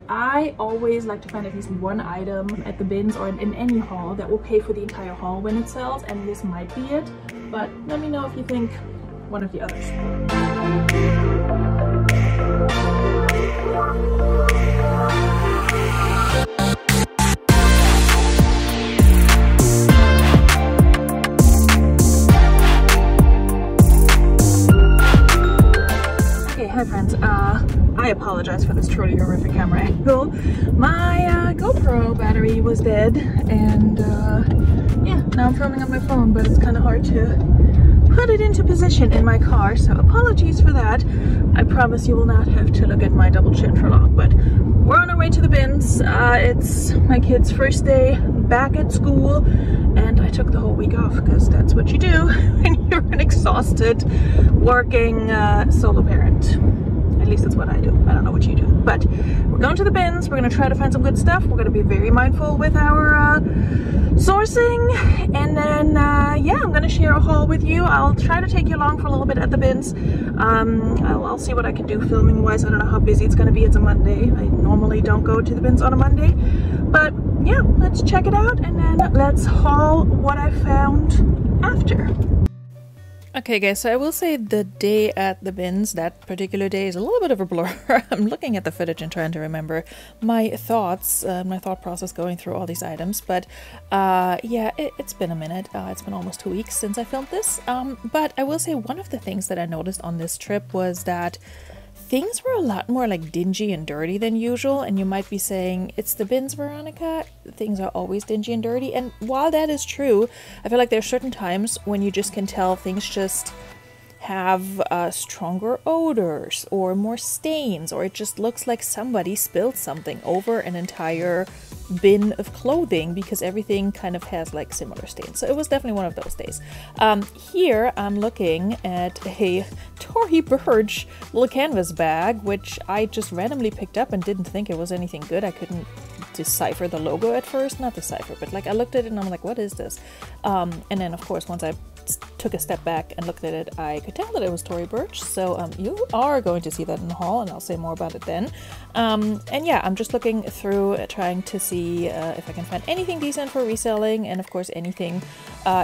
I always like to find at least one item at the bins or in any haul that will pay for the entire haul when it sells, and this might be it, but let me know if you think one of the others. Hi friends, I apologize for this truly horrific camera angle. My GoPro battery was dead, and yeah, now I'm filming on my phone, but it's kind of hard to put it into position in my car, so apologies for that. I promise you will not have to look at my double chin for long, but we're on our way to the bins. It's my kid's first day back at school, and I took the whole week off because that's what you do when you're an exhausted working solo parent. At least that's what I do. I don't know what you do, but we're going to the bins. We're going to try to find some good stuff. We're going to be very mindful with our sourcing, and then yeah, I'm going to share a haul with you. I'll try to take you along for a little bit at the bins. I'll see what I can do filming wise. I don't know how busy it's going to be. It's a Monday. I normally don't go to the bins on a Monday, but yeah, let's check it out, and then let's haul what I found after. Okay guys, so I will say the day at the bins, that particular day, is a little bit of a blur. I'm looking at the footage and trying to remember my thoughts, my thought process going through all these items, but yeah, it's been a minute. It's been almost 2 weeks since I filmed this, but I will say one of the things that I noticed on this trip was that things were a lot more like dingy and dirty than usual, and you might be saying, it's the bins, Veronica, things are always dingy and dirty. And while that is true, I feel like there are certain times when you just can tell things just have stronger odors or more stains, or it just looks like somebody spilled something over an entire bin of clothing because everything kind of has like similar stains. So it was definitely one of those days. Here I'm looking at a Tory Burch little canvas bag, which I just randomly picked up and didn't think it was anything good. I couldn't decipher the logo at first, not decipher, but like I looked at it and I'm like, what is this? And then of course once I took a step back and looked at it, I could tell that it was Tory Burch. So you are going to see that in the haul, and I'll say more about it then. And yeah, I'm just looking through, trying to see if I can find anything decent for reselling, and of course anything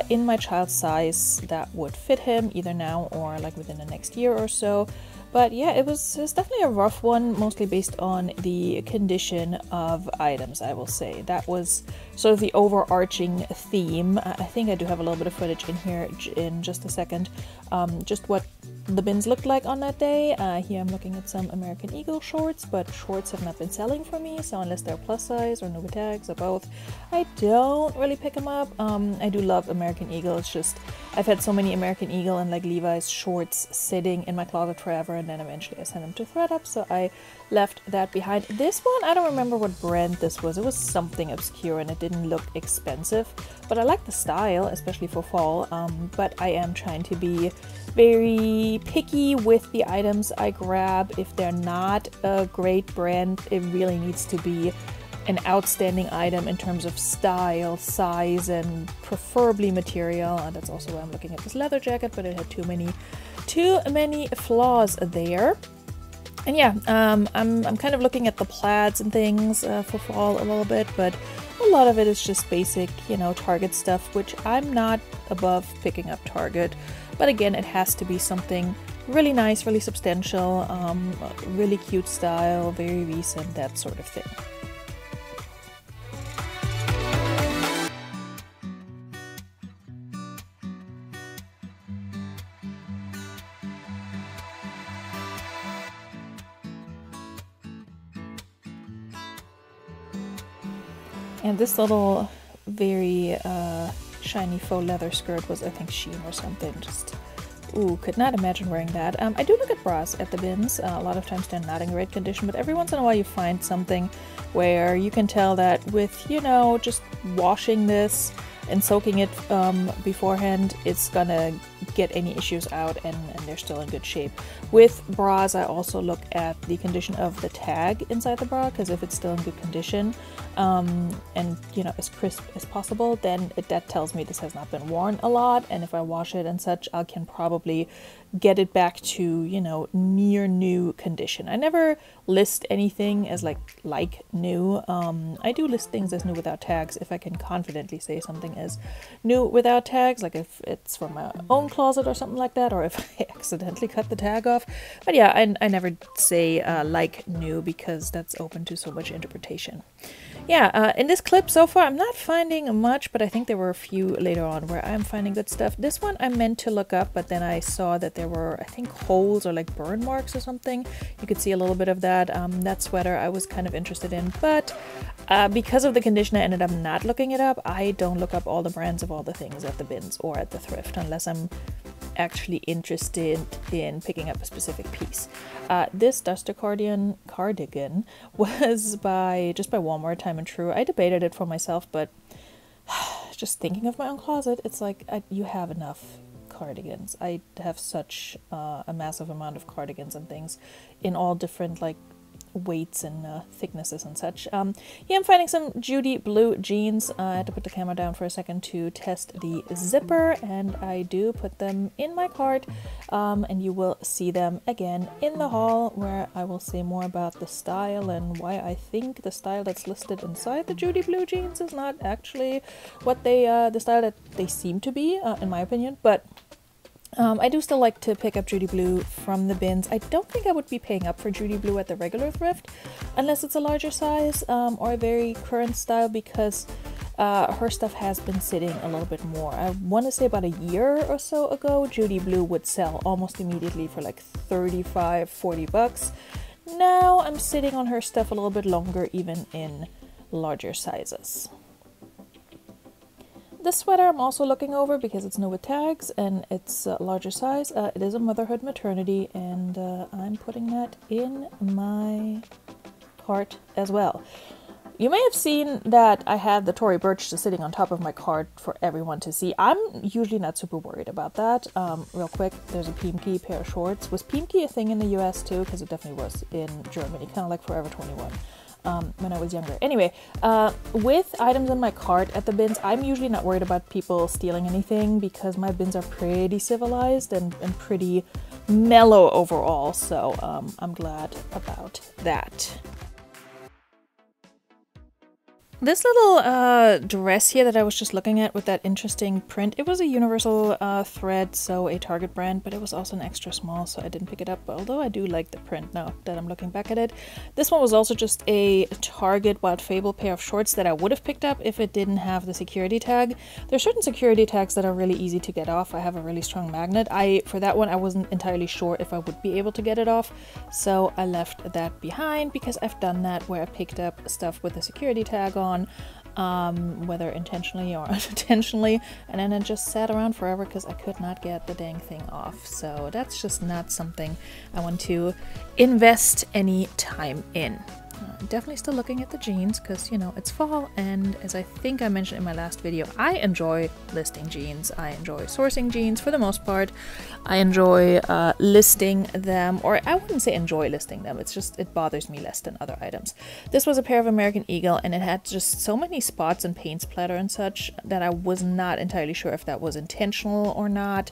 in my child's size that would fit him either now or like within the next year or so. But yeah, it was definitely a rough one, mostly based on the condition of items, I will say. That was sort of the overarching theme. I think I do have a little bit of footage in here in just a second. Just what the bins looked like on that day. Here I'm looking at some American Eagle shorts, but shorts have not been selling for me, so unless they're plus size or Nuba tags or both, I don't really pick them up. I do love American Eagle. It's just I've had so many American Eagle and like Levi's shorts sitting in my closet forever, and then eventually I sent them to ThredUp, so I left that behind. This one, I don't remember what brand this was. It was something obscure and it didn't look expensive, but I like the style, especially for fall. But I am trying to be very picky with the items I grab. If they're not a great brand, it really needs to be an outstanding item in terms of style, size, and preferably material. And that's also why I'm looking at this leather jacket, but it had too many flaws there. And yeah, I'm kind of looking at the plaids and things for fall a little bit, but a lot of it is just basic, you know, Target stuff, which I'm not above picking up Target. But again, it has to be something really nice, really substantial, really cute style, very recent, that sort of thing. And this little very shiny faux leather skirt was, I think, Shein or something. Just, ooh, could not imagine wearing that. I do look at bras at the bins. A lot of times they're not in great condition, but every once in a while you find something where you can tell that with, you know, just washing this and soaking it beforehand, it's gonna get any issues out, and they're still in good shape. With bras, I also look at the condition of the tag inside the bra, because if it's still in good condition and you know, as crisp as possible, then that tells me this has not been worn a lot, and if I wash it and such, I can probably get it back to, you know, near new condition. I never list anything as like new. I do list things as new without tags if I can confidently say something as new without tags, like if it's from my own closet or something like that, or if I accidentally cut the tag off. But yeah, I never say like new, because that's open to so much interpretation. Yeah, in this clip so far, I'm not finding much, but I think there were a few later on where I'm finding good stuff. This one I meant to look up, but then I saw that there were, I think, holes or like burn marks or something. You could see a little bit of that. That sweater I was kind of interested in, but because of the condition, I ended up not looking it up. I don't look up all the brands of all the things at the bins or at the thrift unless I'm actually interested in picking up a specific piece. This duster cardigan was just by Walmart, time and true. I debated it for myself, but just thinking of my own closet, it's like you have enough cardigans. I have such a massive amount of cardigans and things in all different like weights and thicknesses and such. Here I'm finding some Judy blue jeans. I had to put the camera down for a second to test the zipper, and I do put them in my cart, and you will see them again in the haul, where I will say more about the style and why I think the style that's listed inside the Judy blue jeans is not actually what the style that they seem to be, in my opinion. But I do still like to pick up Judy Blue from the bins. I don't think I would be paying up for Judy Blue at the regular thrift unless it's a larger size or a very current style, because her stuff has been sitting a little bit more. I want to say about a year or so ago, Judy Blue would sell almost immediately for like 35, 40 bucks. Now I'm sitting on her stuff a little bit longer, even in larger sizes. This sweater I'm also looking over because it's new with tags and it's a larger size. It is a motherhood maternity, and I'm putting that in my cart as well. You may have seen that I had the Tory Burch just sitting on top of my cart for everyone to see. I'm usually not super worried about that. Real quick, there's a Piemke pair of shorts. Was Piemke a thing in the US too? Because it definitely was in Germany, kind of like Forever 21. When I was younger. Anyway, with items in my cart at the bins, I'm usually not worried about people stealing anything because my bins are pretty civilized and pretty mellow overall, so I'm glad about that. This little dress here that I was just looking at with that interesting print, it was a universal thread, so a Target brand, but it was also an extra small, so I didn't pick it up, although I do like the print now that I'm looking back at it. This one was also just a Target Wild Fable pair of shorts that I would have picked up if it didn't have the security tag. There are certain security tags that are really easy to get off. I have a really strong magnet. For that one, I wasn't entirely sure if I would be able to get it off, so I left that behind because I've done that where I picked up stuff with a security tag on, whether intentionally or unintentionally, and then it just sat around forever because I could not get the dang thing off. So that's just not something I want to invest any time in. Definitely still looking at the jeans because, you know, it's fall, and as I think I mentioned in my last video, I enjoy listing jeans. I enjoy sourcing jeans for the most part. I enjoy listing them, or I wouldn't say enjoy listing them, it's just it bothers me less than other items. This was a pair of American Eagle, and it had just so many spots and paint splatter and such that I was not entirely sure if that was intentional or not.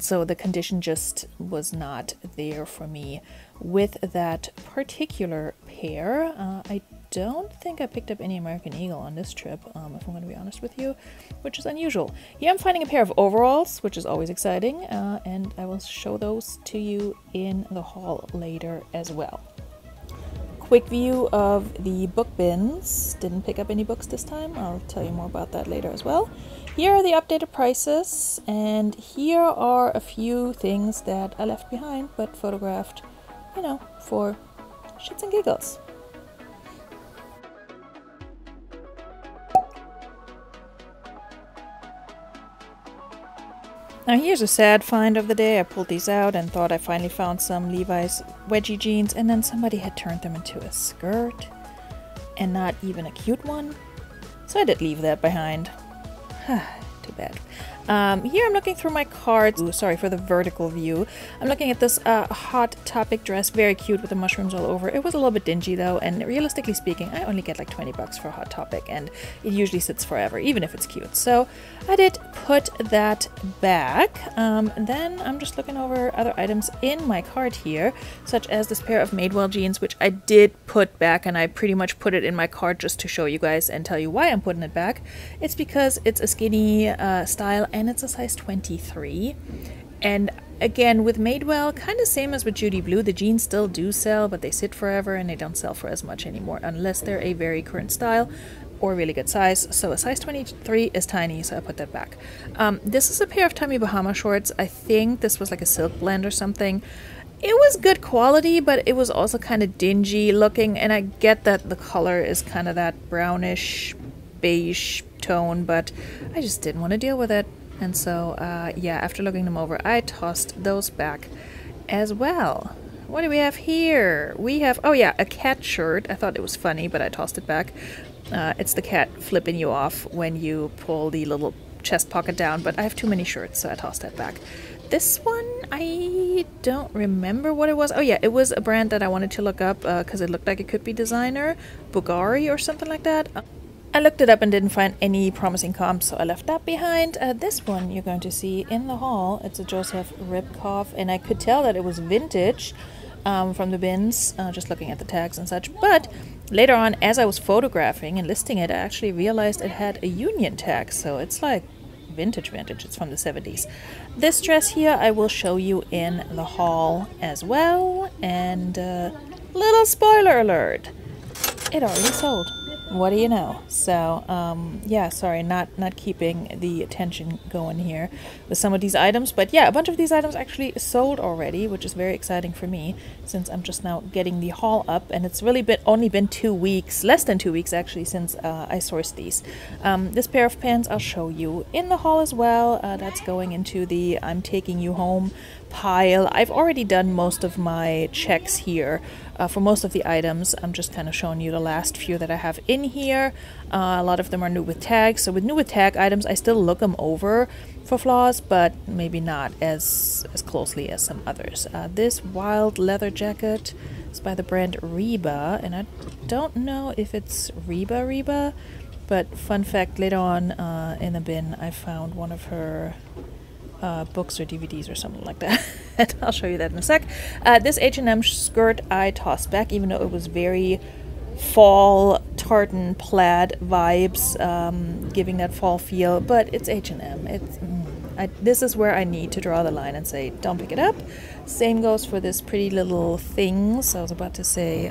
So the condition just was not there for me with that particular pair. I don't think I picked up any American Eagle on this trip, if I'm going to be honest with you, which is unusual. Here I'm finding a pair of overalls, which is always exciting, and I will show those to you in the haul later as well. Quick view of the book bins. Didn't pick up any books this time. I'll tell you more about that later as well. Here are the updated prices, and here are a few things that I left behind but photographed, you know, for shits and giggles. Now here's a sad find of the day. I pulled these out and thought I finally found some Levi's wedgie jeans, and then somebody had turned them into a skirt, and not even a cute one. So I did leave that behind. Too bad. Here I'm looking through my cards. Ooh, sorry for the vertical view. I'm looking at this Hot Topic dress, very cute with the mushrooms all over. It was a little bit dingy though, and realistically speaking, I only get like 20 bucks for Hot Topic, and it usually sits forever, even if it's cute. So I did put that back. And then I'm just looking over other items in my cart here, such as this pair of Madewell jeans, which I did put back, and I pretty much put it in my cart just to show you guys and tell you why I'm putting it back. It's because it's a skinny style, and it's a size 23. And again, with Madewell, kind of same as with Judy Blue, the jeans still do sell, but they sit forever and they don't sell for as much anymore unless they're a very current style or really good size. So a size 23 is tiny, so I put that back. This is a pair of Tommy Bahama shorts. I think this was like a silk blend or something. It was good quality, but it was also kind of dingy looking, and I get that the color is kind of that brownish beige tone, but I just didn't want to deal with it. And so yeah, after looking them over, I tossed those back as well. What do we have here? We have, oh yeah, a cat shirt. I thought it was funny, but I tossed it back. It's the cat flipping you off when you pull the little chest pocket down, but I have too many shirts, so I tossed that back. This one, I don't remember what it was. Oh yeah, it was a brand that I wanted to look up because it looked like it could be designer. Bulgari or something like that. I looked it up and didn't find any promising comps, so I left that behind. This one you're going to see in the haul. It's a Joseph Ribkoff, and I could tell that it was vintage from the bins, just looking at the tags and such. But later on, as I was photographing and listing it, I actually realized it had a Union tag, so it's like vintage. It's from the 70s. This dress here I will show you in the haul as well. And little spoiler alert, it already sold. What do you know? So yeah, sorry, not keeping the attention going here with some of these items, but yeah, a bunch of these items actually sold already, which is very exciting for me since I'm just now getting the haul up, and it's really only been 2 weeks, less than 2 weeks actually, since I sourced these. This pair of pants I'll show you in the haul as well. That's going into the I'm taking you home pile. I've already done most of my checks here for most of the items. I'm just kind of showing you the last few that I have in here. A lot of them are new with tags. So with new with tag items, I still look them over for flaws, but maybe not as closely as some others. This wild leather jacket is by the brand Reba, and I don't know if it's Reba, but fun fact, later on in the bin I found one of her books or DVDs or something like that. I'll show you that in a sec. This H&M skirt I tossed back, even though it was very fall tartan plaid vibes, giving that fall feel, but it's H&M. This is where I need to draw the line and say don't pick it up. Same goes for this Pretty Little Things. I was about to say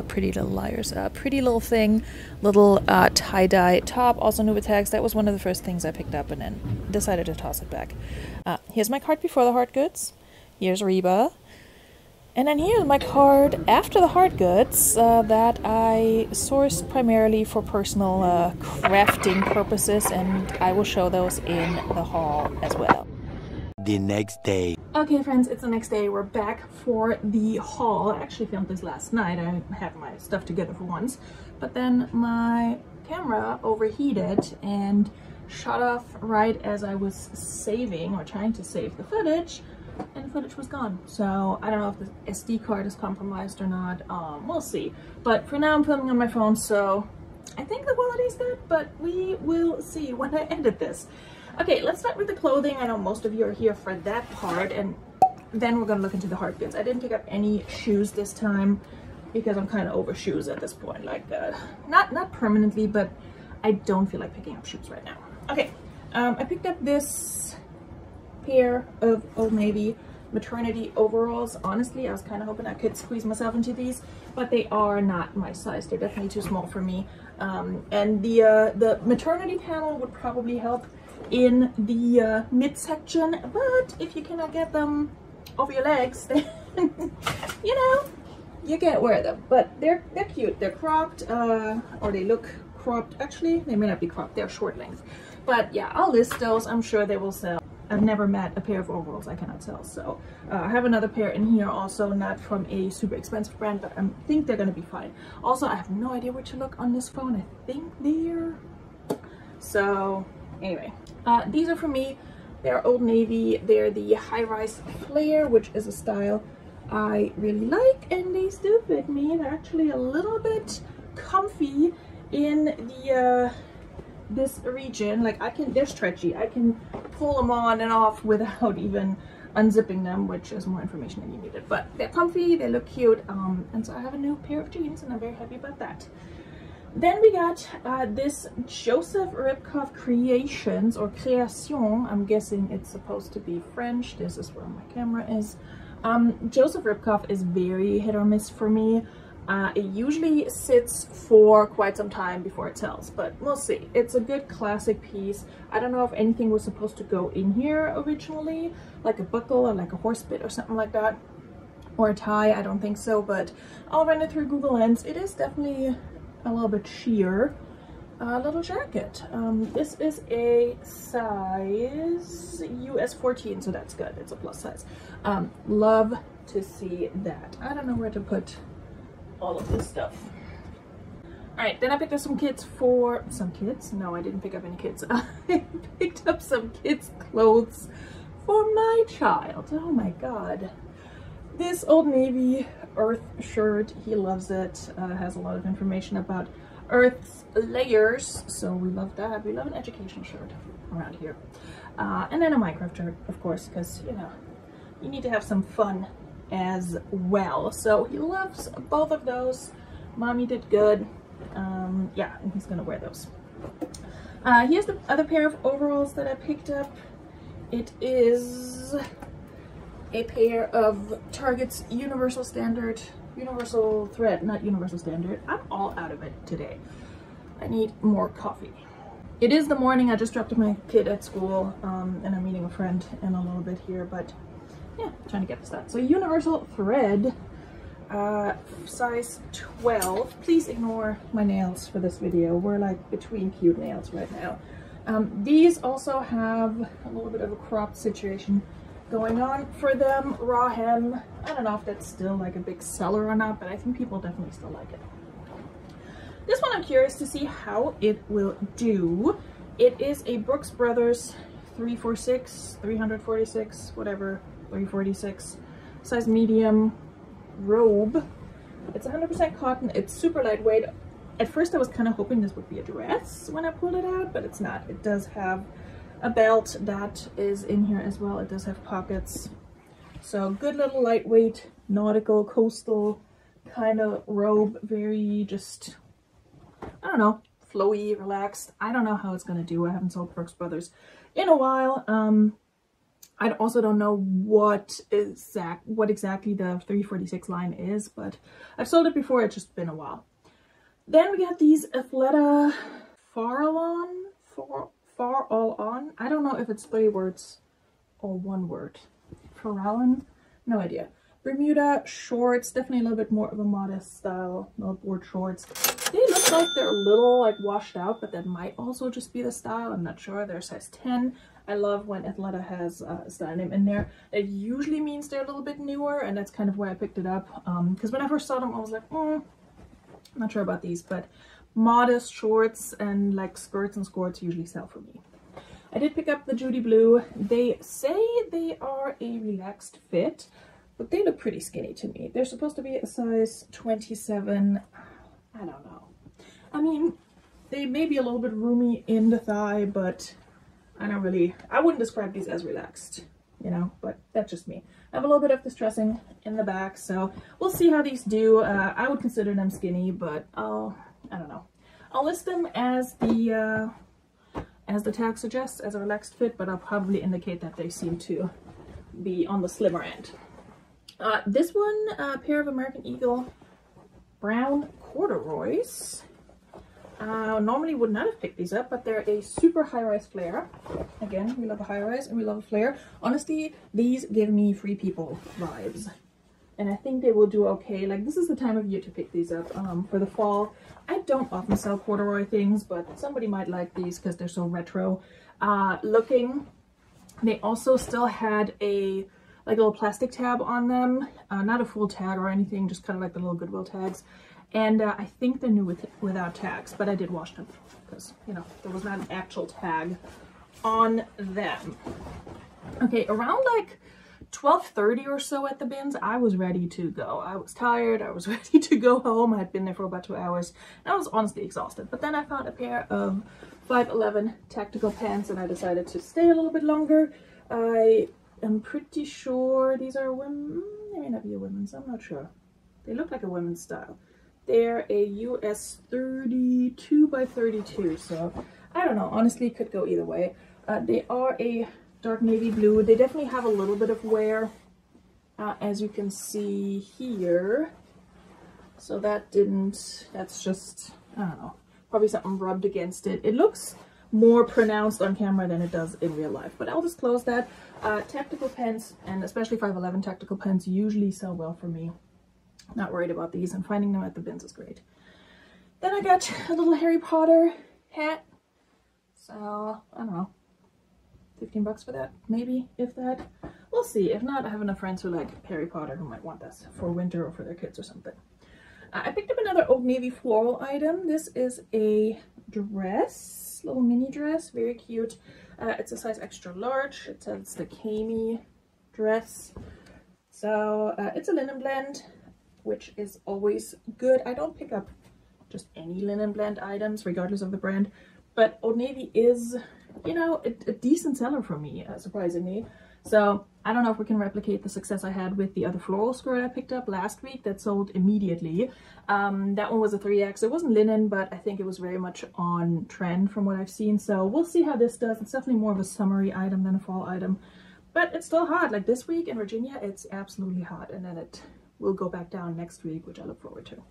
Pretty Little Liars. Pretty Little Thing, little tie-dye top, also new with tags. That was one of the first things I picked up and then decided to toss it back. Here's my cart before the hard goods. Here's Reba. And then here's my card after the hard goods that I sourced primarily for personal crafting purposes, and I will show those in the haul as well. The next day. Okay friends, it's the next day. We're back for the haul. I actually filmed this last night. I had my stuff together for once, but then my camera overheated and shut off right as I was saving or trying to save the footage, and the footage was gone. So I don't know if the SD card is compromised or not. We'll see. But for now I'm filming on my phone, so I think the quality is good, but we will see when I edit this. Okay, let's start with the clothing. I know most of you are here for that part, and then we're gonna look into the hard goods. I didn't pick up any shoes this time because I'm kind of over shoes at this point. Like, not permanently, but I don't feel like picking up shoes right now. Okay, I picked up this pair of Old Navy maternity overalls. Honestly, I was kind of hoping I could squeeze myself into these, but they are not my size. They're definitely too small for me. And the maternity panel would probably help in the midsection, but if you cannot get them over your legs, then you know, you can't wear them. But they're cute. They're cropped, or they look cropped. Actually, they may not be cropped. They're short length. But yeah, I'll list those. I'm sure they will sell. I've never met a pair of overalls I cannot sell. So I have another pair in here also, not from a super expensive brand, but I think they're gonna be fine. Also, I have no idea where to look on this phone. I think they're... So anyway, these are for me. They're Old Navy. They're the high-rise flare, which is a style I really like, and they still fit me. They're actually a little bit comfy in the this region. Like they're stretchy. I can pull them on and off without even unzipping them, which is more information than you needed. But they're comfy, they look cute, and so I have a new pair of jeans, and I'm very happy about that. Then we got this Joseph Ribkoff Creations, or Création. I'm guessing it's supposed to be French. This is where my camera is. Joseph Ribkoff is very hit or miss for me. It usually sits for quite some time before it sells, but we'll see. It's a good classic piece. I don't know if anything was supposed to go in here originally, like a buckle or like a horse bit or something like that, or a tie. I don't think so, but I'll run it through Google Lens. It is definitely a little bit sheer. Little jacket. This is a size US 14, so that's good. It's a plus size. Love to see that. I don't know where to put all of this stuff. All right, then I picked up some kids for some kids. No, I didn't pick up any kids. I picked up some kids' clothes for my child. Oh my god. This Old Navy Earth shirt, he loves it. Has a lot of information about Earth's layers, so we love that. We love an educational shirt around here. And then a Minecraft shirt, of course, because, you know, you need to have some fun as well. So he loves both of those. Mommy did good. Yeah, and he's gonna wear those. Here's the other pair of overalls that I picked up. It is a pair of Target's Universal Thread, not Universal Standard. I'm all out of it today. I need more coffee. It is the morning. I just dropped my kid at school, and I'm meeting a friend in a little bit here, but yeah, trying to get this done. So Universal Thread, size 12. Please ignore my nails for this video. We're like between cute nails right now. These also have a little bit of a cropped situation going on for them. Raw hem. I don't know if that's still like a big seller or not, but I think people definitely still like it. This one I'm curious to see how it will do. It is a Brooks Brothers 346, whatever, 346, size medium robe. It's 100% cotton. It's super lightweight. At first I was kind of hoping this would be a dress when I pulled it out, but it's not. It does have a belt that is in here as well. It does have pockets. So good little lightweight, nautical, coastal kind of robe. Very just, I don't know, flowy, relaxed. I don't know how it's gonna do. I haven't sold Brooks Brothers in a while. I also don't know what exactly the 346 line is, but I've sold it before. It's just been a while. Then we got these Athleta Far All On. I don't know if it's 3 words or 1 word. Farallon? No idea. Bermuda shorts, definitely a little bit more of a modest style, no board shorts. They look like they're a little like washed out, but that might also just be the style. I'm not sure. They're size 10. I love when Athleta has a style name in there. It usually means they're a little bit newer, and that's kind of why I picked it up. Because when I first saw them, I was like, I'm not sure about these, but modest shorts and like skirts and skirts usually sell for me. I did pick up the Judy Blue. They say they are a relaxed fit, but they look pretty skinny to me. They're supposed to be a size 27. I don't know. I mean, they may be a little bit roomy in the thigh, but I wouldn't describe these as relaxed, you know, but that's just me. I have a little bit of distressing in the back, so we'll see how these do. I would consider them skinny, but I don't know. I'll list them as the tag suggests, as a relaxed fit, but I'll probably indicate that they seem to be on the slimmer end. This one, a pair of American Eagle brown corduroys. Normally would not have picked these up, but they're a super high-rise flare. Again, we love a high-rise and we love a flare. Honestly, these give me Free People vibes, and I think they will do okay. Like, this is the time of year to pick these up for the fall. I don't often sell corduroy things, but somebody might like these because they're so retro looking. They also still had a like a little plastic tab on them, not a full tag or anything, just kind of like the little Goodwill tags. And I think they're new without tags, but I did wash them because, you know, there was not an actual tag on them. Okay, around like 12:30 or so at the bins, I was ready to go. I was tired, I was ready to go home. I had been there for about 2 hours, and I was honestly exhausted. But then I found a pair of 511 tactical pants, and I decided to stay a little bit longer. I am pretty sure these are women. They may not be a women's, I'm not sure. They look like a women's style. They're a US 32 by 32, so I don't know. Honestly, it could go either way. They are a dark navy blue. They definitely have a little bit of wear, as you can see here. So that's just, I don't know, probably something rubbed against it. It looks more pronounced on camera than it does in real life, but I'll disclose that. Tactical pants, and especially 511 tactical pants, usually sell well for me. Not worried about these, and finding them at the bins is great. Then I got a little Harry Potter hat. So, I don't know, 15 bucks for that, maybe, if that. We'll see. If not, I have enough friends who like Harry Potter who might want this for winter or for their kids or something. I picked up another Old Navy floral item. This is a dress, little mini dress, very cute. It's a size extra large. It says it's the Kami dress. So it's a linen blend, which is always good. I don't pick up just any linen blend items, regardless of the brand, but Old Navy is, you know, a decent seller for me, surprisingly. So I don't know if we can replicate the success I had with the other floral skirt I picked up last week that sold immediately. That one was a 3X. It wasn't linen, but I think it was very much on trend from what I've seen. So we'll see how this does. It's definitely more of a summery item than a fall item, but it's still hot. Like this week in Virginia, it's absolutely hot, and then it will go back down next week, which I look forward to.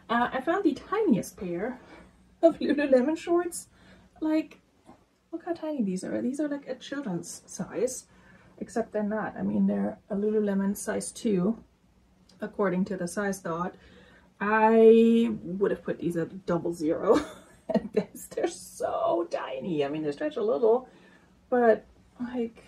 I found the tiniest pair of Lululemon shorts. Like, look how tiny these are. These are like a children's size, except they're not. I mean, they're a Lululemon size 2, according to the size dot. I would have put these at 00 at best. They're so tiny. I mean, they stretch a little, but like,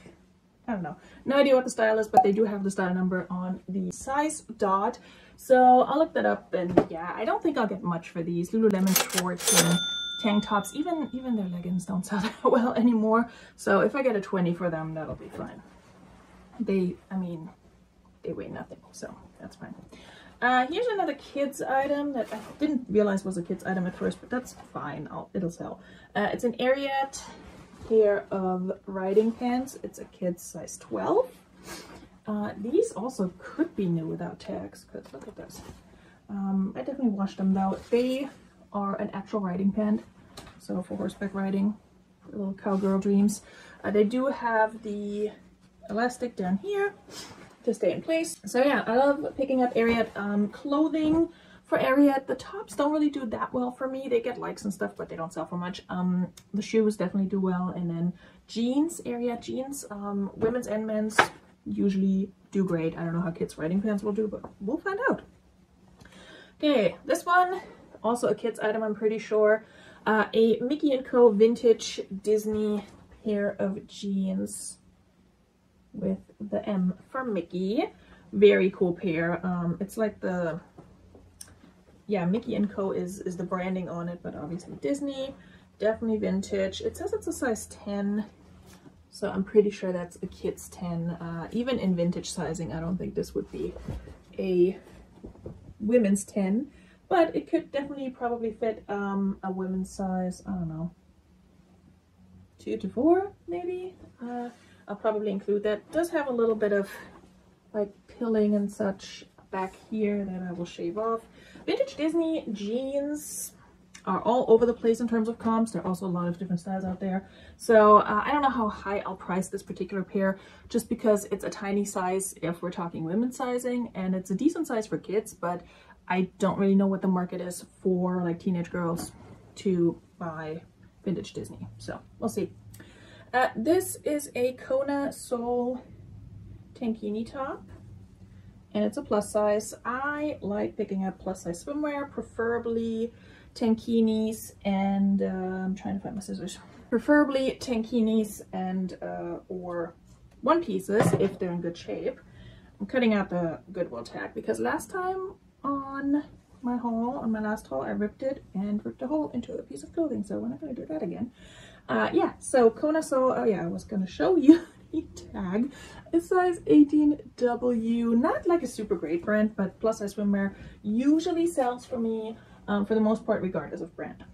I don't know. No idea what the style is, but they do have the style number on the size dot. So I'll look that up, and yeah, I don't think I'll get much for these. Lululemon shorts and tank tops, even their leggings don't sell that well anymore. So if I get a 20 for them, that'll be fine. I mean, they weigh nothing, so that's fine. Here's another kids item that I didn't realize was a kids item at first, but that's fine. It'll sell. It's an Ariat pair of riding pants. It's a kid's size 12. These also could be new without tags, because look at this. I definitely washed them though. They are an actual riding pant, so for horseback riding, for little cowgirl dreams. They do have the elastic down here to stay in place. So yeah, I love picking up Ariat clothing. For Ariat, the tops don't really do that well for me. They get likes and stuff, but they don't sell for much. The shoes definitely do well, and then jeans, Ariat jeans, women's and men's usually do great. I don't know how kids' riding pants will do, but we'll find out. Okay, this one, also a kids item, I'm pretty sure. A Mickey & Co. vintage Disney pair of jeans with the M for Mickey. Very cool pair. It's like the, yeah, Mickey & Co. is the branding on it, but obviously Disney. Definitely vintage. It says it's a size 10, so I'm pretty sure that's a kid's 10. Even in vintage sizing, I don't think this would be a women's 10, but it could definitely probably fit a women's size, I don't know, 2 to 4 maybe. I'll probably include that. It does have a little bit of like pilling and such back here that I will shave off. Vintage Disney jeans are all over the place in terms of comps. There are also a lot of different styles out there. So I don't know how high I'll price this particular pair, just because it's a tiny size if we're talking women's sizing, and it's a decent size for kids, but I don't really know what the market is for like teenage girls to buy vintage Disney. So we'll see. This is a Kona Sole tankini top, and it's a plus size. I like picking up plus size swimwear, preferably tankinis, and I'm trying to find my scissors. Preferably tankinis and or one pieces if they're in good shape. I'm cutting out the Goodwill tag because last time on my haul. On my last haul, I ripped it and ripped a hole into a piece of clothing, so we're not going to do that again. Yeah, so Kona saw, oh yeah, I was going to show you the tag. It's size 18W, not like a super great brand, but plus size swimwear usually sells for me, for the most part, regardless of brand.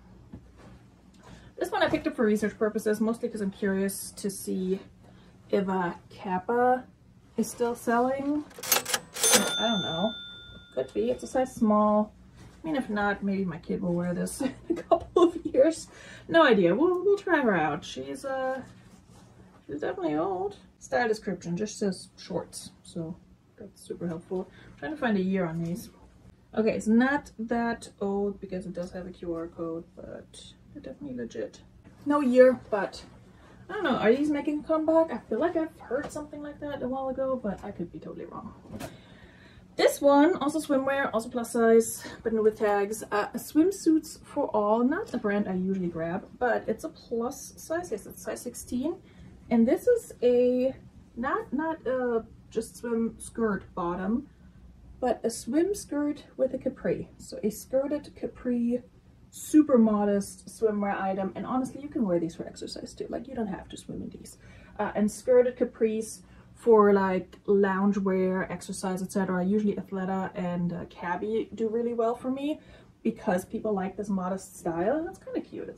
This one I picked up for research purposes, mostly because I'm curious to see if Kappa is still selling. I don't know. Could be. It's a size small. I mean, if not, maybe my kid will wear this in a couple of years. No idea. We'll try her out. She's definitely old. Style description just says shorts, so that's super helpful. I'm trying to find a year on these. Okay, it's not that old because it does have a QR code, but they're definitely legit. No year, but I don't know. Are these making a comeback? I feel like I've heard something like that a while ago, but I could be totally wrong. This one, also swimwear, also plus size, but with tags. Swimsuits for All, not a brand I usually grab, but it's a plus size. Yes, it's size 16. And this is a, not a just swim skirt bottom, but a swim skirt with a capri. So a skirted capri, super modest swimwear item. And honestly, you can wear these for exercise too. Like, you don't have to swim in these. And skirted capris for like loungewear, exercise, etc. Usually Athleta and Cabby do really well for me because people like this modest style, and it's kind of cute.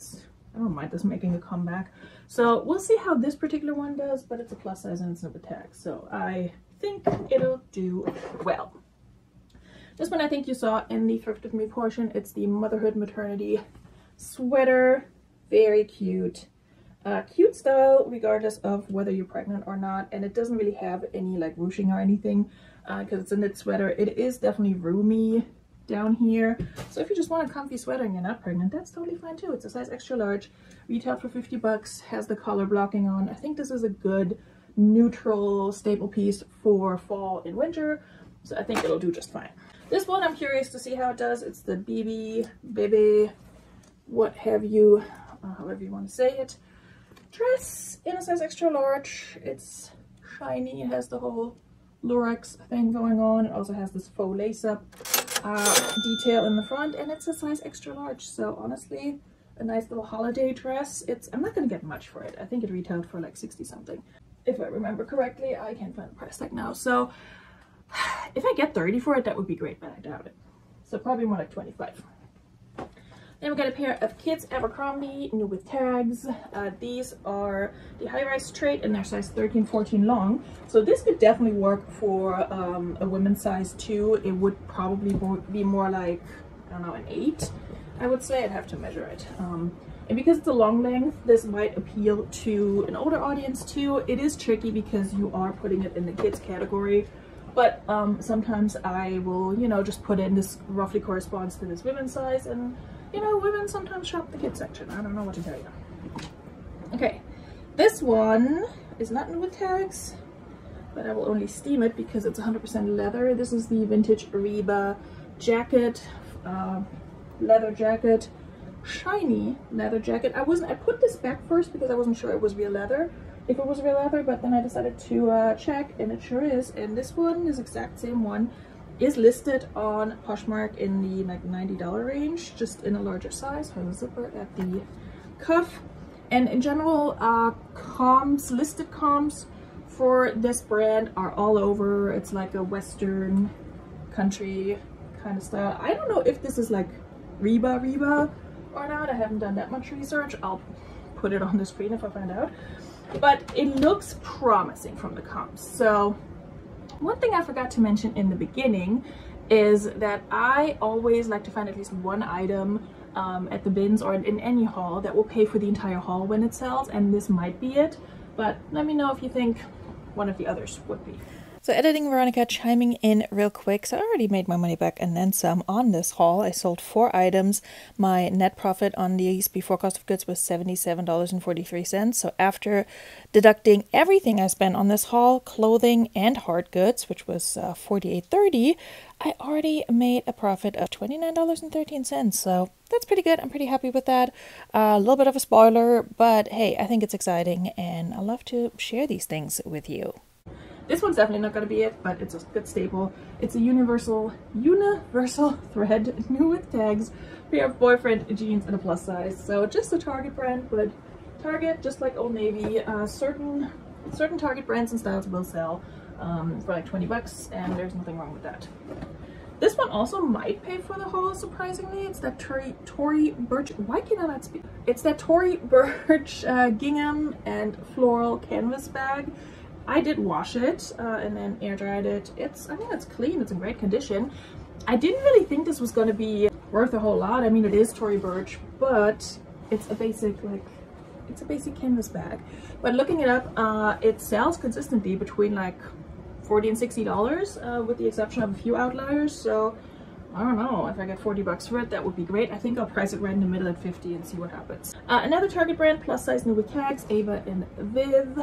I don't mind this making a comeback. So we'll see how this particular one does, but it's a plus size and it's not a tag, so I think it'll do well. This one I think you saw in the Thrift With Me portion. It's the Motherhood Maternity sweater. Very cute. Cute style regardless of whether you're pregnant or not, and it doesn't really have any like ruching or anything because it's a knit sweater. It is definitely roomy down here, so if you just want a comfy sweater and you're not pregnant, that's totally fine too. It's a size extra large, retailed for 50 bucks, has the collar blocking on. I think this is a good neutral staple piece for fall and winter, so I think it'll do just fine. This one I'm curious to see how it does. It's the BB, what have you, however you want to say it, dress in a size extra large. It's shiny, it has the whole lurex thing going on. It also has this faux lace up detail in the front, and it's a size extra large, so honestly a nice little holiday dress. I'm not gonna get much for it. I think it retailed for like 60 something if I remember correctly. I can't find the price tag now, so if I get 30 for it, that would be great, but I doubt it, so probably more like 25. Then we got a pair of kids Abercrombie, new with tags. These are the high-rise straight and they're size 13-14 long. So this could definitely work for a women's size too. It would probably be more like, I don't know, an 8. I would say. I'd have to measure it. And because it's a long length, this might appeal to an older audience too. It is tricky because you are putting it in the kids category. But sometimes I will, you know, just put in this roughly corresponds to this women's size, and you know, women sometimes shop the kids section. I don't know what to tell you. Okay, this one is not new with tags, but I will only steam it because it's 100% leather. This is the vintage Reba jacket, leather jacket, shiny leather jacket. I put this back first because I wasn't sure it was real leather, if it was real leather, but then I decided to check, and it sure is. And this one, this exact same one, is listed on Poshmark in the like $90 range, just in a larger size. Has a zipper at the cuff. And in general, listed comps for this brand are all over. It's like a Western country kind of style. I don't know if this is like Reba or not. I haven't done that much research. I'll put it on the screen if I find out. But it looks promising from the comps. So one thing I forgot to mention in the beginning is that I always like to find at least one item at the bins or in any haul that will pay for the entire haul when it sells, and this might be it, but let me know if you think one of the others would be. So editing Veronika chiming in real quick. So I already made my money back and then some on this haul. I sold 4 items. My net profit on these before cost of goods was $77.43. So after deducting everything I spent on this haul, clothing and hard goods, which was $48.30, I already made a profit of $29.13. So that's pretty good. I'm pretty happy with that. A little bit of a spoiler, but hey, I think it's exciting and I love to share these things with you. This one's definitely not going to be it, but it's a good staple. It's a universal thread, new with tags, pair of boyfriend jeans and a plus size. So just a Target brand, but Target, just like Old Navy, certain Target brands and styles will sell for like 20 bucks, and there's nothing wrong with that. This one also might pay for the haul, surprisingly. It's that Tory Burch, why can I not speak? It's that Tory Burch gingham and floral canvas bag. I did wash it and then air dried it. I think it's clean, it's in great condition. I didn't really think this was gonna be worth a whole lot. I mean, it is Tory Burch, but it's a basic, it's a basic canvas bag. But looking it up, it sells consistently between like $40 and $60 with the exception of a few outliers. So I don't know, if I get 40 bucks for it, that would be great. I think I'll price it right in the middle at 50 and see what happens. Another Target brand, plus size, new with tags, Ava and Viv.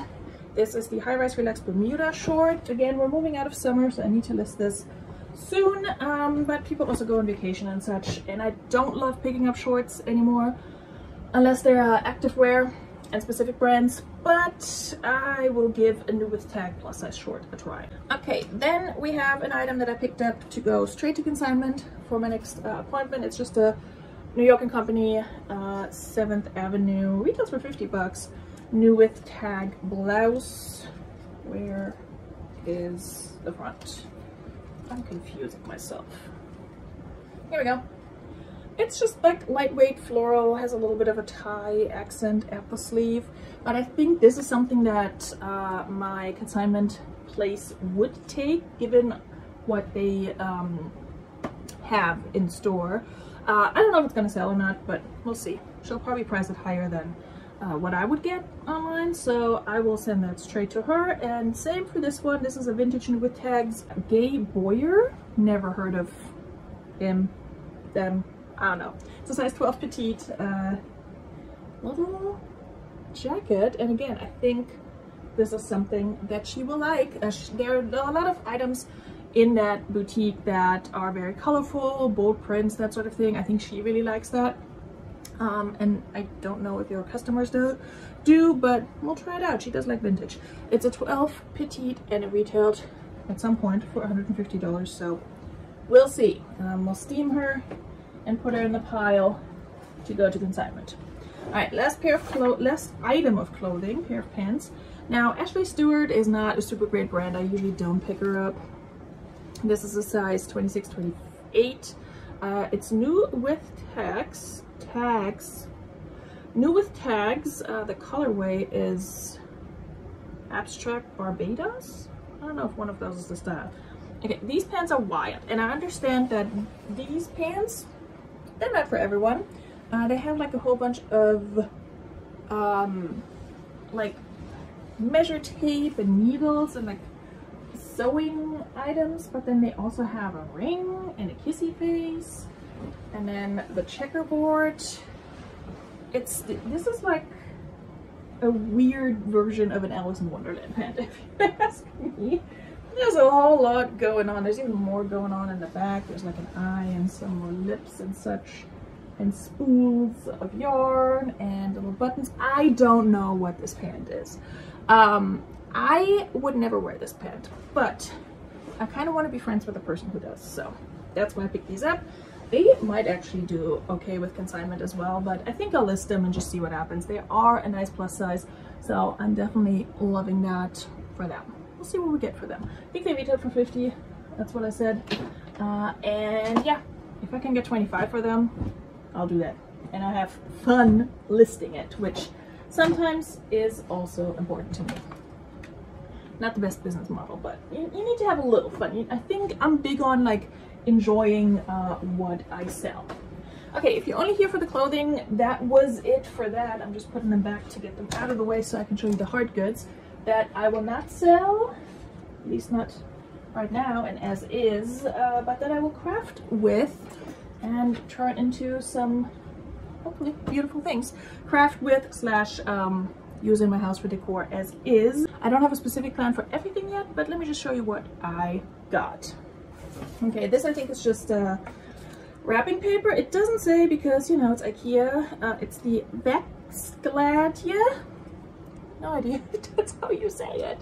This is the high-rise relaxed Bermuda short. Again, we're moving out of summer, so I need to list this soon. But people also go on vacation and such, and I don't love picking up shorts anymore unless they're activewear and specific brands, but I will give a new with tag plus size short a try. Okay, then we have an item that I picked up to go straight to consignment for my next appointment. It's just a New York & Company 7th Avenue, retails for 50 bucks, new with tag blouse. Where is the front? I'm confusing myself. Here we go. It's just like lightweight floral, has a little bit of a tie accent at the sleeve, but I think this is something that my consignment place would take given what they have in store. I don't know if it's gonna sell or not, but we'll see. She'll probably price it higher than what I would get online, so I will send that straight to her. And same for this one. This is a vintage new with tags, Gay Boyer. Never heard of him, them. I don't know. It's a size 12 petite little jacket, and again, I think this is something that she will like. There are a lot of items in that boutique that are very colorful, bold prints, that sort of thing. I think she really likes that, and I don't know if your customers do, but we'll try it out. She does like vintage. It's a 12 petite, and it retailed at some point for $150, so we'll see. We'll steam her and put her in the pile to go to consignment. All right, last item of clothing, pair of pants. Now, Ashley Stewart is not a super great brand. I usually don't pick her up. This is a size 26, 28. It's new with tags. New with tags. The colorway is Abstract Barbados. I don't know if one of those is the style. Okay, these pants are wild, and I understand that these pants, they're not for everyone. They have like a whole bunch of like measure tape and needles and like sewing items, but then they also have a ring and a kissy face, and then the checkerboard. This is like a weird version of an Alice in Wonderland pant, if you ask me. There's a whole lot going on. There's even more going on in the back. There's like an eye and some more lips and such, and spools of yarn and little buttons. I don't know what this pant is. I would never wear this pant, but I kind of want to be friends with the person who does, so that's why I picked these up. They might actually do okay with consignment as well, but I think I'll list them and just see what happens. They are a nice plus size, so I'm definitely loving that for them. We'll see what we get for them. I think they retailed for 50. That's what I said. And yeah, if I can get 25 for them, I'll do that. And I have fun listing it, which sometimes is also important to me. Not the best business model, but you need to have a little fun. I think I'm big on like enjoying what I sell. Okay, if you're only here for the clothing, that was it for that. I'm just putting them back to get them out of the way so I can show you the hard goods that I will not sell, at least not right now and as is, but that I will craft with and turn into some hopefully beautiful things. Craft with slash use in my house for decor as is. I don't have a specific plan for everything yet, but let me just show you what I got. Okay, this I think is just wrapping paper. It doesn't say because, you know, it's IKEA. It's the Vexgladia. No idea if that's how you say it.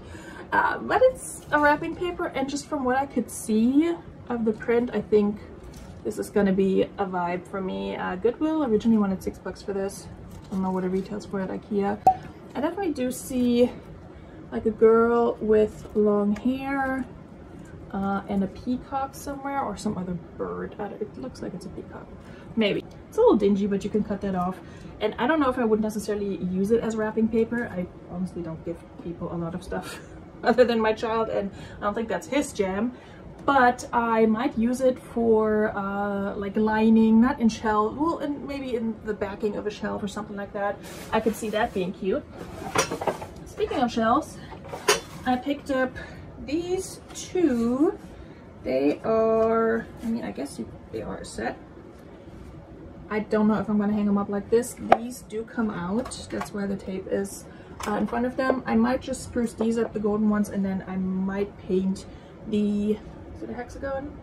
but it's a wrapping paper, and just from what I could see of the print, I think this is gonna be a vibe for me. Goodwill originally wanted $6 for this. I don't know what it retails for at IKEA. I definitely do see like a girl with long hair and a peacock somewhere, or some other bird. It looks like it's a peacock. Maybe. It's a little dingy, but you can cut that off. And I don't know if I would necessarily use it as wrapping paper. I honestly don't give people a lot of stuff other than my child, and I don't think that's his jam. But I might use it for like lining, not in shelf, well, and maybe in the backing of a shelf or something like that. I could see that being cute. Speaking of shelves, I picked up these two. They are, I mean, I guess they are a set. I don't know if I'm going to hang them up like this. These do come out. That's why the tape is in front of them. I might just spruce these up, the golden ones, and then I might paint the, is it a hexagon?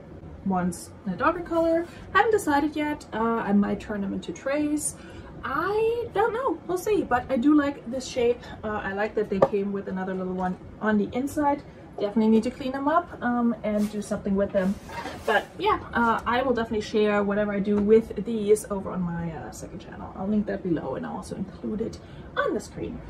Ones in a darker color. Haven't decided yet. I might turn them into trays. I don't know. We'll see. But I do like this shape. I like that they came with another little one on the inside. Definitely need to clean them up and do something with them. But yeah, I will definitely share whatever I do with these over on my second channel. I'll link that below, and I'll also include it on the screen.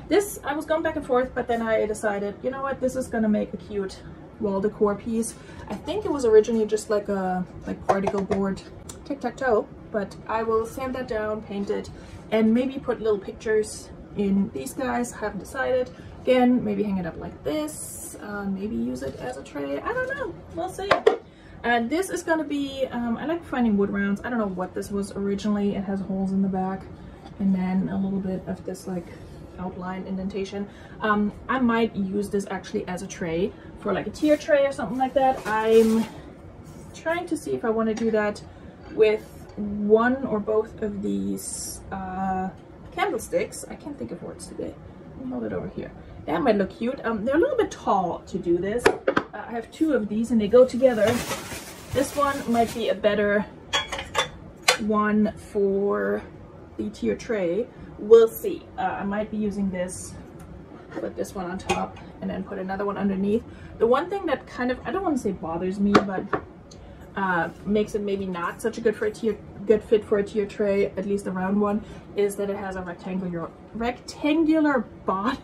This, I was going back and forth, but then I decided, you know what, this is gonna make a cute wall decor piece. I think it was originally just like a particle board tic-tac-toe, but I will sand that down, paint it, and maybe put little pictures in these guys. I haven't decided. Again, maybe hang it up like this, maybe use it as a tray. I don't know, we'll see. And this is gonna be, I like finding wood rounds. I don't know what this was originally. It has holes in the back, and then a little bit of this like outline indentation. I might use this actually as a tray for like a tier tray or something like that. I'm trying to see if I want to do that with one or both of these candlesticks. I can't think of words today. Let me hold it over here. That might look cute. They're a little bit tall to do this. I have two of these and they go together. This one might be a better one for the tier tray. We'll see. I might be using this, put this one on top, and then put another one underneath. The one thing that kind of, I don't want to say bothers me, but makes it maybe not such a good fit for a tier tray, at least a round one, is that it has a rectangular bottom.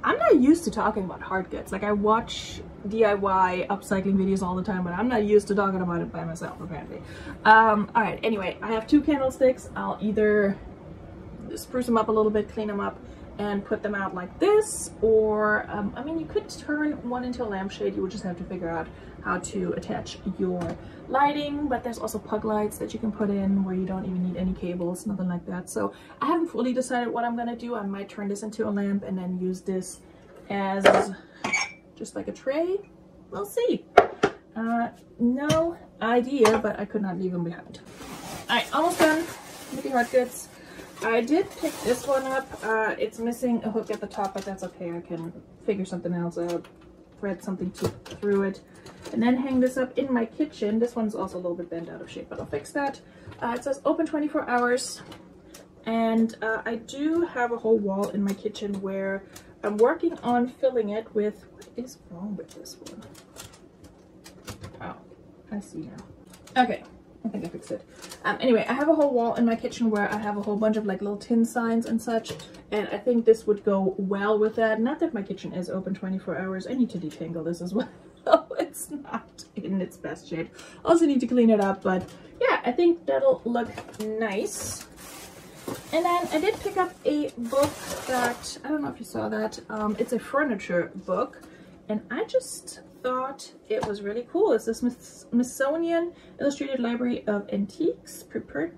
I'm not used to talking about hard goods. Like, I watch DIY upcycling videos all the time, but I'm not used to talking about it by myself, apparently. All right, anyway, I have two candlesticks. I'll either spruce them up a little bit, clean them up, and put them out like this, or I mean, you could turn one into a lampshade. You would just have to figure out how to attach your lighting, but there's also pug lights that you can put in where you don't even need any cables, nothing like that. So I haven't fully decided what I'm gonna do. I might turn this into a lamp and then use this as just like a tray. We'll see. No idea, but I could not leave them behind. All right, almost done with the hard goods. I did pick this one up. It's missing a hook at the top, but that's okay. I can figure something else out, thread something through it, and then hang this up in my kitchen. This one's also a little bit bent out of shape, but I'll fix that. It says open 24 hours, and I do have a whole wall in my kitchen where I'm working on filling it with, what is wrong with this one? Oh, I see now. Okay. I think I fixed it. Anyway, I have a whole wall in my kitchen where I have a whole bunch of like little tin signs and such, and I think this would go well with that. Not that my kitchen is open 24 hours. I need to detangle this as well. It's not in its best shape. Also need to clean it up, but yeah, I think that'll look nice. And then I did pick up a book that, I don't know if you saw that, it's a furniture book, and I just thought it was really cool. It's this Smithsonian Illustrated Library of Antiques, prepared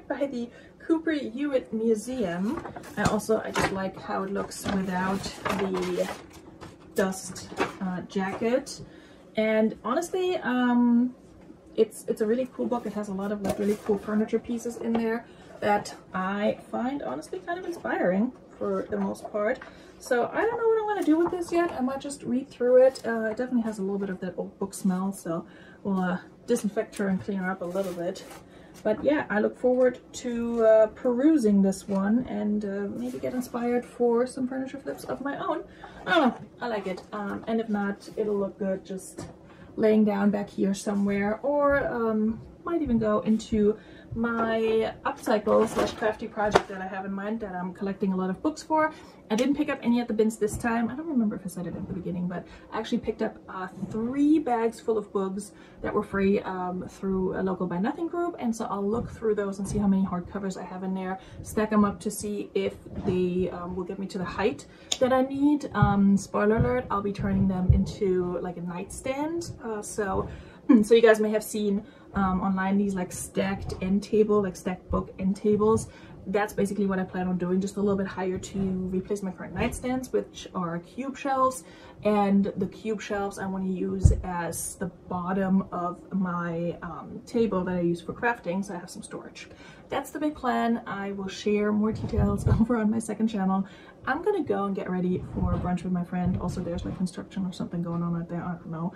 by the Cooper Hewitt Museum. I just like how it looks without the dust jacket. And honestly, it's a really cool book. It has a lot of like really cool furniture pieces in there that I find honestly kind of inspiring for the most part. So I don't know what I'm going to do with this yet. I might just read through it. It definitely has a little bit of that old book smell, so we'll disinfect her and clean her up a little bit. But yeah, I look forward to perusing this one and maybe get inspired for some furniture flips of my own. I don't know, I like it. And if not, it'll look good just laying down back here somewhere, or might even go into my upcycle / crafty project that I have in mind that I'm collecting a lot of books for. I didn't pick up any at the bins this time. I don't remember if I said it at the beginning, but I actually picked up 3 bags full of books that were free through a local Buy Nothing group, and so I'll look through those and see how many hardcovers I have in there, stack them up to see if they will get me to the height that I need. Spoiler alert, I'll be turning them into like a nightstand. So you guys may have seen online these like stacked end table, like stacked book end tables. That's basically what I plan on doing, just a little bit higher to replace my current nightstands, which are cube shelves. And the cube shelves I want to use as the bottom of my table that I use for crafting, so I have some storage. That's the big plan. I will share more details over on my second channel. I'm gonna go and get ready for brunch with my friend. Also, there's like construction or something going on right there, I don't know.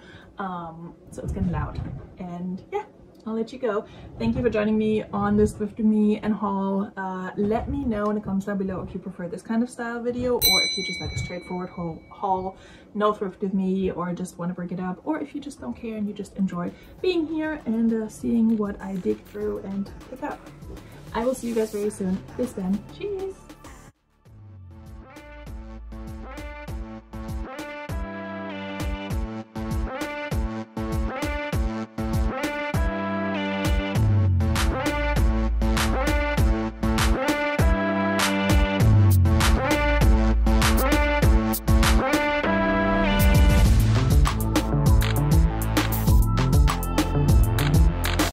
So it's getting loud. And yeah, I'll let you go. Thank you for joining me on this Thrift with Me and haul. Let me know in the comments down below if you prefer this kind of style video, or if you just like a straightforward haul, no thrift with me, or just want to break it up, or if you just don't care and you just enjoy being here and seeing what I dig through and pick up. I will see you guys very soon. Bis then. Cheers!